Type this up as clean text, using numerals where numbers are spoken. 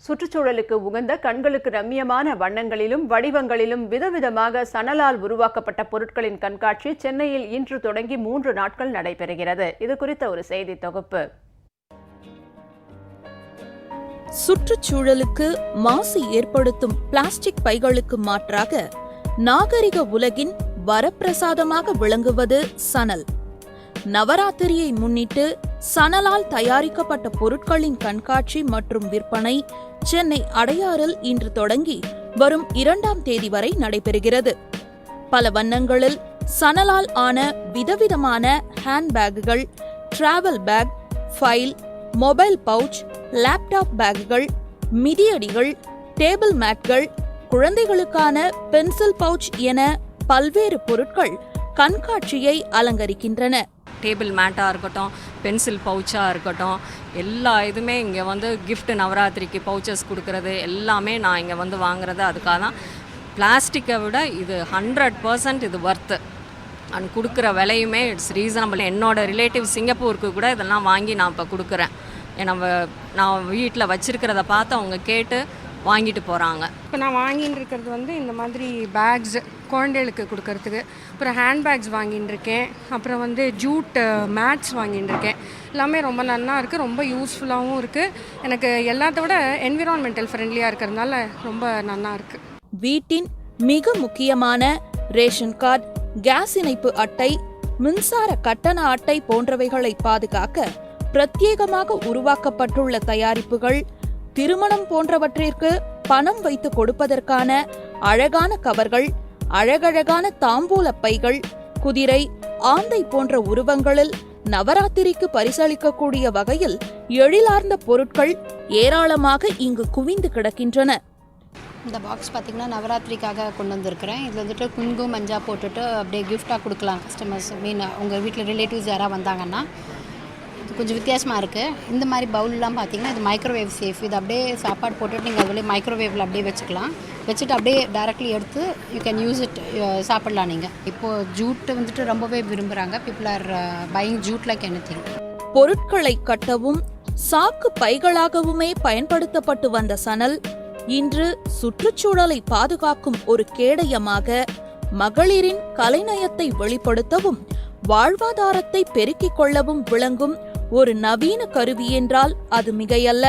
சுற்றுச்சூழலுக்கு உகந்த கண்களுக்கு ரம்மியமான வண்ணங்களிலும் வடிவங்களிலும் விதவிதமாக சணலால் உருவாக்கப்பட்ட பொருட்களின் கண்காட்சி சென்னையில் இன்று தொடங்கி 3 நாட்கள் நடைபெறுகிறது. இது குறித்த ஒரு செய்தி தொகுப்பு. சுற்றுச்சூழலுக்கு மாசு ஏற்படுத்தும் பிளாஸ்டிக் பைகளுக்கு மாற்றாக நாகரிக உலகின் வரப்பிரசாதமாக விளங்குவது சணல். நவராத்திரியை முன்னிட்டு சணலால் தயாரிக்கப்பட்ட பொருட்களின் கண்காட்சி மற்றும் விற்பனை சென்னை அடையாறில் இன்று தொடங்கி வரும் 2ஆம் தேதி வரை நடைபெறுகிறது. பல வண்ணங்களில் சணலால் ஆன விதவிதமான ஹேண்ட்பேக்குகள், travel bag, file, mobile pouch, laptop பேக்குகள், மிதியடிகள், டேபிள் மேட்கள், குழந்தைகளுக்கான பென்சில் பவுச் என பல்வேறு பொருட்கள் கண்காட்சியை அலங்கரிக்கின்றன. டேபிள் மேட்டாக இருக்கட்டும், பென்சில் பவுச்சாக இருக்கட்டும், எல்லா இதுவுமே இங்கே வந்து கிஃப்ட் நவராத்திரிக்கு பவுச்சஸ் கொடுக்கறது எல்லாமே நான் இங்கே வந்து வாங்குறது அதுக்காக தான். பிளாஸ்டிக்கை விட இது 100% இது ஒர்த்து. அண்ட் கொடுக்குற விலையுமே இட்ஸ் ரீசனபிள். என்னோடய ரிலேட்டிவ் சிங்கப்பூருக்கு கூட இதெல்லாம் வாங்கி நான் இப்போ கொடுக்குறேன். நான் வீட்டில் வச்சுருக்கிறத பார்த்து அவங்க கேட்டு வாங்கிட்டு போகிறாங்க. இப்போ நான் வாங்கின்னு இருக்கிறது வந்து இந்த மாதிரி பேக்ஸ் குழந்தைகளுக்கு கொடுக்கறதுக்கு, அப்புறம் ஹேண்ட்பேக்ஸ் வாங்கின்னு இருக்கேன், அப்புறம் வந்து ஜூட் மேட்ஸ் வாங்கின்னு இருக்கேன். எல்லாமே ரொம்ப நல்லா இருக்குது, ரொம்ப யூஸ்ஃபுல்லாகவும் இருக்குது. எனக்கு எல்லாத்த விட என்விரான்மெண்டல் ஃப்ரெண்ட்லியாக இருக்கிறதுனால ரொம்ப நல்லா இருக்குது. வீட்டின் மிக முக்கியமான ரேஷன் கார்டு, கேஸ் இணைப்பு அட்டை, மின்சார கட்டண அட்டை போன்றவைகளை பாதுகாக்க பிரத்யேகமாக உருவாக்கப்பட்டுள்ள தயாரிப்புகள், திருமணம் போன்றவற்றிற்கு பணம் வைத்து கொடுப்பதற்கான அழகான கவர்கள், அழகழகான தாம்பூல பைகள், குதிரை, ஆந்தை போன்ற உருவங்களில் நவராத்திரிக்கு பரிசளிக்கக்கூடிய வகையில் எழிலார்ந்த பொருட்கள் ஏராளமாக இங்கு குவிந்து கிடக்கின்றன. இந்த பாக்ஸ் பார்த்திங்கன்னா நவராத்திரிக்காக கொண்டு வந்திருக்கிறேன். இதில் வந்துட்டு குங்குமம் மஞ்சா போட்டுட்டு அப்படியே கிஃப்டாக கொடுக்கலாம் கஸ்டமர்ஸ். உங்கள் வீட்டில் ரிலேட்டிவ்ஸ் யாராவது வந்தாங்கன்னா இது கொஞ்சம் வித்தியாசமாக இருக்குது. இந்த மாதிரி பவுல்லாம் பார்த்திங்கன்னா இது மைக்ரோவேவ் சேஃப். இது அப்படியே சாப்பாடு போட்டுட்டு நீங்கள் அதில் மைக்ரோவேவில் அப்படியே வச்சுக்கலாம். வச்சுட்டு அப்படியே டைரக்ட்லி எடுத்து யூ கேன் யூஸ் இட், சாப்பிடலாம். நீங்கள் இப்போது ஜூட்டு வந்துட்டு ரொம்பவே விரும்புகிறாங்க. People are buying jute like anything. பொருட்களை கட்டவும் சாக்கு பைகளாகவுமே பயன்படுத்தப்பட்டு வந்த சணல் இன்று சுற்றுச்சூழலை பாதுகாக்கும் ஒரு கேடயமாக, மகளிரின் கலைநயத்தை வெளிப்படுத்தவும் வாழ்வாதாரத்தை பெருக்கிக் கொள்ளவும் விளங்கும் ஒரு நவீன கருவி என்றால் அது மிகையல்ல.